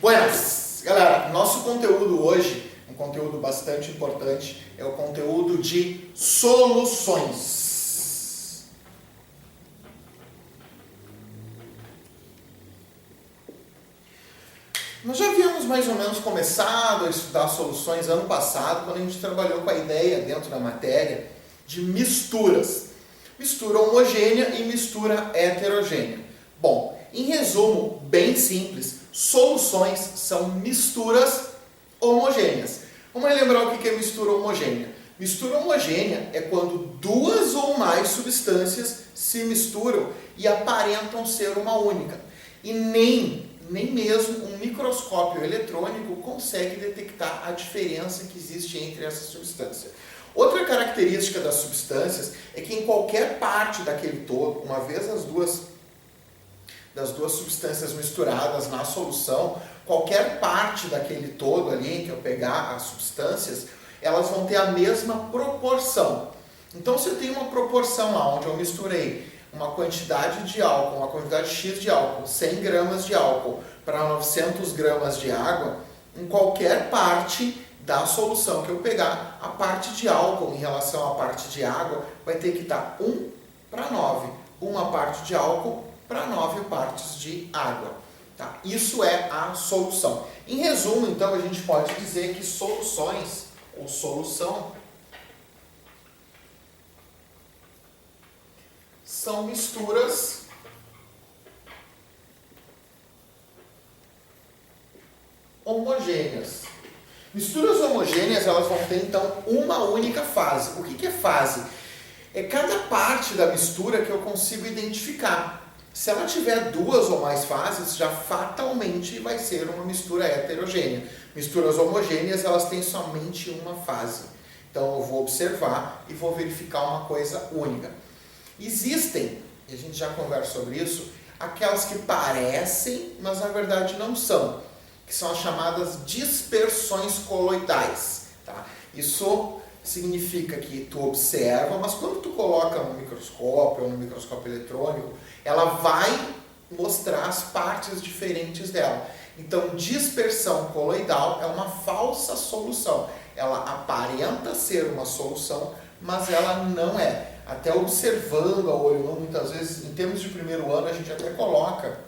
Buenas! Galera, nosso conteúdo hoje, um conteúdo bastante importante, é o conteúdo de soluções. Nós já havíamos mais ou menos começado a estudar soluções ano passado, quando a gente trabalhou com a ideia dentro da matéria de misturas. Mistura homogênea e mistura heterogênea. Bom, em resumo bem simples, soluções são misturas homogêneas. Vamos lembrar o que é mistura homogênea. Mistura homogênea é quando duas ou mais substâncias se misturam e aparentam ser uma única. E nem mesmo um microscópio eletrônico consegue detectar a diferença que existe entre essas substâncias. Outra característica das substâncias é que em qualquer parte daquele todo, uma vez das duas substâncias misturadas na solução, qualquer parte daquele todo ali, que eu pegar as substâncias, elas vão ter a mesma proporção. Então, se eu tenho uma proporção lá, onde eu misturei uma quantidade de álcool, uma quantidade X de álcool, 100 gramas de álcool para 900 gramas de água, em qualquer parte da solução que eu pegar, a parte de álcool em relação à parte de água vai ter que estar 1 para 9. Uma parte de álcool para 9 partes de água. Tá? Isso é a solução. Em resumo, então, a gente pode dizer que soluções, ou solução, são misturas homogêneas. Misturas homogêneas, elas vão ter, então, uma única fase. O que é fase? É cada parte da mistura que eu consigo identificar. Se ela tiver duas ou mais fases, já fatalmente vai ser uma mistura heterogênea. Misturas homogêneas, elas têm somente uma fase. Então, eu vou observar e vou verificar uma coisa única. Existem, e a gente já conversa sobre isso, aquelas que parecem, mas na verdade não são, que são as chamadas dispersões coloidais. Tá? Isso significa que tu observa, mas quando tu coloca no microscópio ou no microscópio eletrônico, ela vai mostrar as partes diferentes dela. Então, dispersão coloidal é uma falsa solução. Ela aparenta ser uma solução, mas ela não é. Até observando a olho nu, muitas vezes, em termos de primeiro ano, a gente até coloca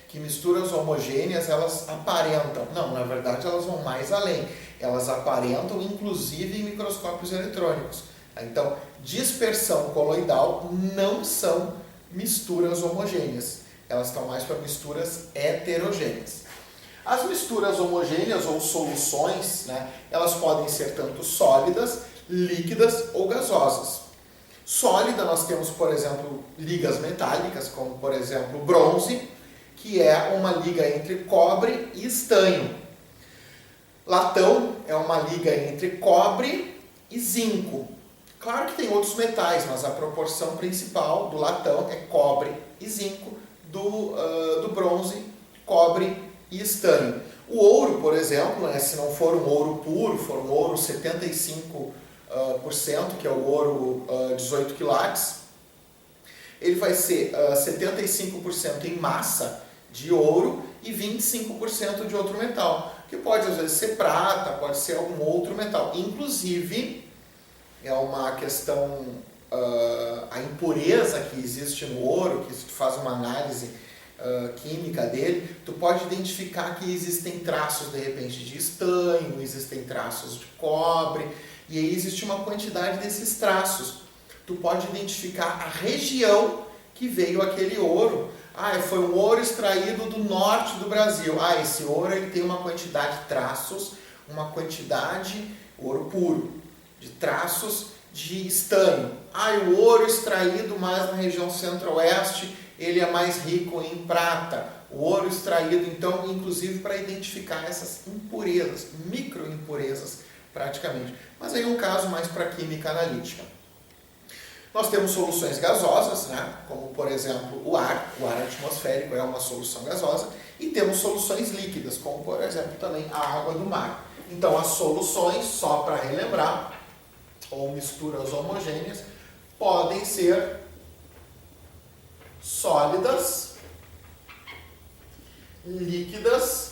que misturas homogêneas, elas aparentam. Não, na verdade, elas vão mais além. Elas aparentam, inclusive, em microscópios eletrônicos. Então, dispersão coloidal não são misturas homogêneas. Elas estão mais para misturas heterogêneas. As misturas homogêneas, ou soluções, né, elas podem ser tanto sólidas, líquidas ou gasosas. Sólida, nós temos, por exemplo, ligas metálicas, como, por exemplo, bronze, que é uma liga entre cobre e estanho. Latão é uma liga entre cobre e zinco. Claro que tem outros metais, mas a proporção principal do latão é cobre e zinco, do bronze, cobre e estanho. O ouro, por exemplo, né, se não for um ouro puro, for um ouro 75%, que é o ouro 18 quilates, ele vai ser 75% em massa de ouro e 25% de outro metal, que pode às vezes ser prata, pode ser algum outro metal. Inclusive, é uma questão, a impureza que existe no ouro, que se tu faz uma análise química dele, tu pode identificar que existem traços, de repente, de estanho, existem traços de cobre, e aí existe uma quantidade desses traços. Tu pode identificar a região que veio aquele ouro. Foi um ouro extraído do norte do Brasil. Esse ouro ele tem uma quantidade de traços, uma quantidade, ouro puro, de traços de estanho. O ouro extraído mais na região centro-oeste, ele é mais rico em prata. O ouro extraído, então, inclusive para identificar essas impurezas, microimpurezas praticamente. Mas aí é um caso mais para química analítica. Nós temos soluções gasosas, né? Como por exemplo o ar atmosférico é uma solução gasosa, e temos soluções líquidas, como por exemplo também a água do mar. Então as soluções, só para relembrar, ou misturas homogêneas, podem ser sólidas, líquidas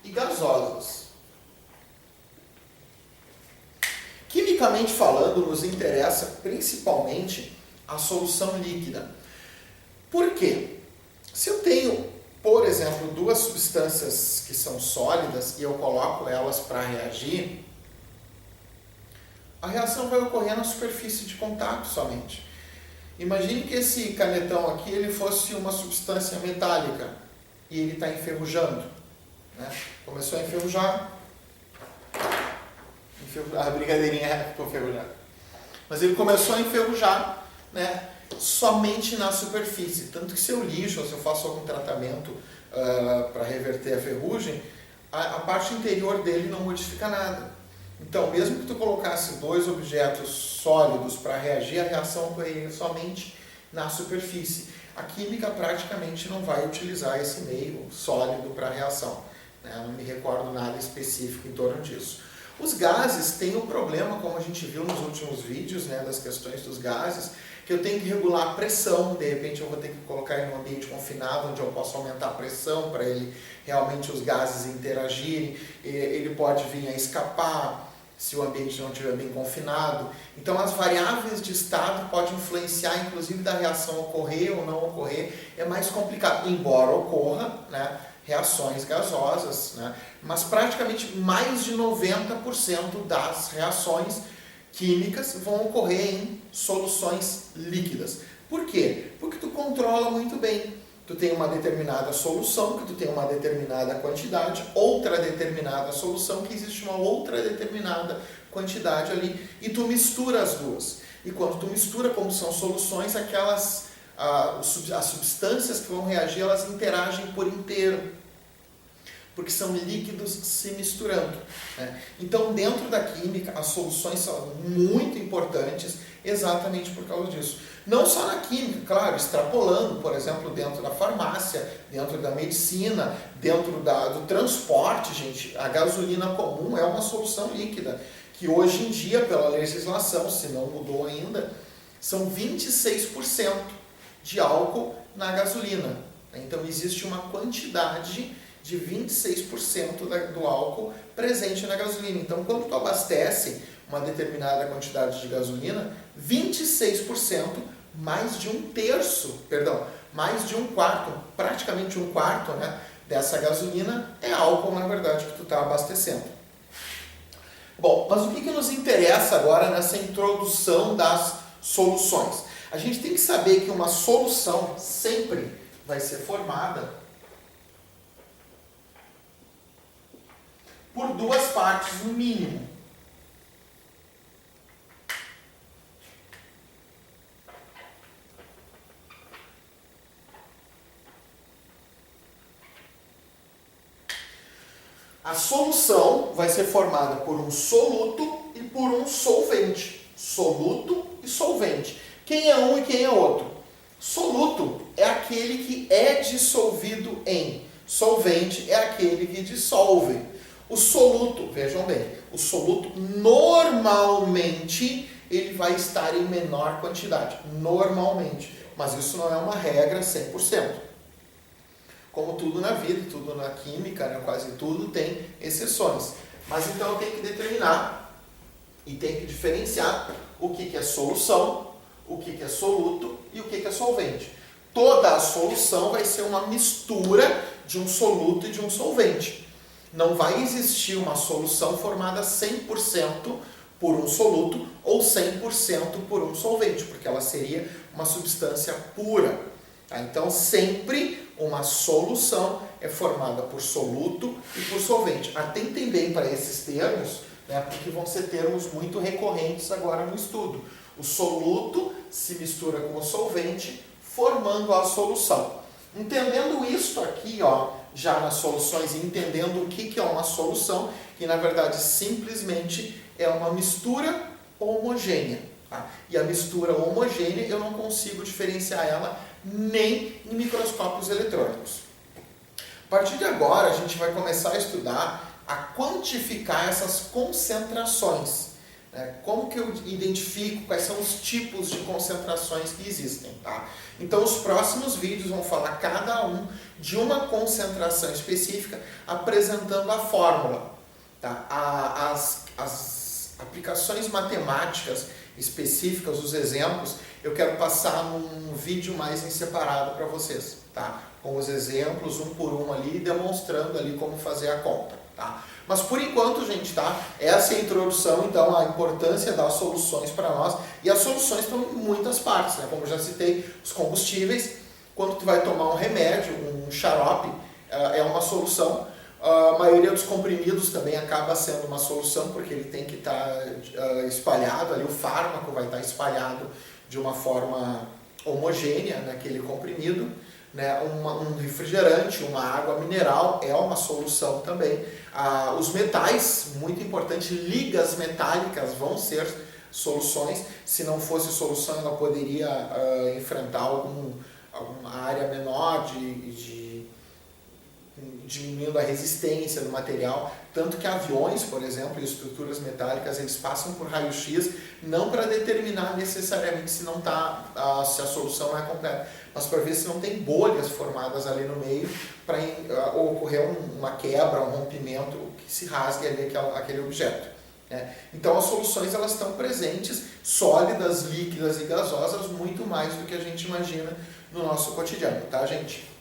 e gasosas. Quimicamente falando, nos interessa principalmente a solução líquida. Por quê? Se eu tenho, por exemplo, duas substâncias que são sólidas e eu coloco elas para reagir, a reação vai ocorrer na superfície de contato somente. Imagine que esse canetão aqui ele fosse uma substância metálica e ele está enferrujando. Né? Começou a enferrujar. A brincadeirinha é para enferrujar. Mas ele começou a enferrujar, né? Somente na superfície. Tanto que se eu lixo ou se eu faço algum tratamento para reverter a ferrugem, a parte interior dele não modifica nada. Então, mesmo que tu colocasse dois objetos sólidos para reagir, a reação ocorreria somente na superfície. A química praticamente não vai utilizar esse meio sólido para a reação. Né? Eu não me recordo nada específico em torno disso. Os gases têm um problema, como a gente viu nos últimos vídeos, né, das questões dos gases, que eu tenho que regular a pressão, de repente eu vou ter que colocar em um ambiente confinado, onde eu posso aumentar a pressão para ele realmente os gases interagirem, ele pode vir a escapar se o ambiente não estiver bem confinado. Então as variáveis de estado podem influenciar inclusive da reação ocorrer ou não ocorrer, é mais complicado, embora ocorra, né, reações gasosas, né, mas praticamente mais de 90% das reações químicas vão ocorrer em soluções líquidas. Por quê? Porque tu controla muito bem. Tu tem uma determinada solução, que tu tem uma determinada quantidade, outra determinada solução, que existe uma outra determinada quantidade ali, e tu mistura as duas. E quando tu mistura, como são soluções, as substâncias que vão reagir, elas interagem por inteiro, porque são líquidos se misturando. Né? Então, dentro da química, as soluções são muito importantes exatamente por causa disso. Não só na química, claro, extrapolando, por exemplo, dentro da farmácia, dentro da medicina, dentro do transporte, gente, a gasolina comum é uma solução líquida, que hoje em dia, pela legislação, se não mudou ainda, são 26% de álcool na gasolina. Então, existe uma quantidade de 26% do álcool presente na gasolina. Então, quando tu abastece uma determinada quantidade de gasolina, 26%, mais de um quarto, praticamente um quarto, né, dessa gasolina é álcool, na verdade, que tu está abastecendo. Bom, mas o que nos interessa agora nessa introdução das soluções? A gente tem que saber que uma solução sempre vai ser formada por duas partes, no mínimo. A solução vai ser formada por um soluto e por um solvente. Soluto e solvente. Quem é um e quem é outro? Soluto é aquele que é dissolvido em. Solvente é aquele que dissolve. O soluto, vejam bem, o soluto normalmente ele vai estar em menor quantidade. Normalmente. Mas isso não é uma regra 100%. Como tudo na vida, tudo na química, né, quase tudo tem exceções. Mas então eu tenho que determinar e tenho que diferenciar o que é solução, o que é soluto e o que é solvente. Toda a solução vai ser uma mistura de um soluto e de um solvente. Não vai existir uma solução formada 100% por um soluto ou 100% por um solvente, porque ela seria uma substância pura. Tá? Então, sempre uma solução é formada por soluto e por solvente. Atentem bem para esses termos, né, porque vão ser termos muito recorrentes agora no estudo. O soluto se mistura com o solvente, formando a solução. Entendendo isso aqui, ó, já nas soluções, e entendendo o que é uma solução, que na verdade simplesmente é uma mistura homogênea. Tá? E a mistura homogênea eu não consigo diferenciar ela nem em microscópios eletrônicos. A partir de agora a gente vai começar a estudar, a quantificar essas concentrações né? Como que eu identifico quais são os tipos de concentrações que existem, tá? Então os próximos vídeos vão falar cada um de uma concentração específica, apresentando a fórmula, tá? As aplicações matemáticas específicas, os exemplos, eu quero passar num vídeo mais em separado para vocês, tá? Com os exemplos, um por um ali, demonstrando ali como fazer a conta, tá? Mas por enquanto, gente, tá? Essa é a introdução, então, à importância das soluções para nós. E as soluções estão em muitas partes, né? Como eu já citei, os combustíveis, quando tu vai tomar um remédio, um xarope, é uma solução. A maioria dos comprimidos também acaba sendo uma solução, porque ele tem que estar espalhado ali, o fármaco vai estar espalhado de uma forma homogênea naquele comprimido, né? Um refrigerante, uma água mineral é uma solução também. Os metais, muito importante, ligas metálicas vão ser soluções. Se não fosse solução, ela poderia enfrentar alguma área menor diminuindo a resistência do material, tanto que aviões, por exemplo, e estruturas metálicas, eles passam por raio-x, não para determinar necessariamente se não se a solução não é completa, mas para ver se não tem bolhas formadas ali no meio, para ocorrer uma quebra, um rompimento, que se rasgue ali aquele objeto, né? Então as soluções elas estão presentes, sólidas, líquidas e gasosas, muito mais do que a gente imagina no nosso cotidiano, tá, gente?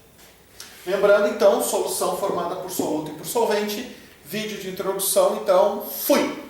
Lembrando, então, solução formada por soluto e por solvente, vídeo de introdução, então, fui!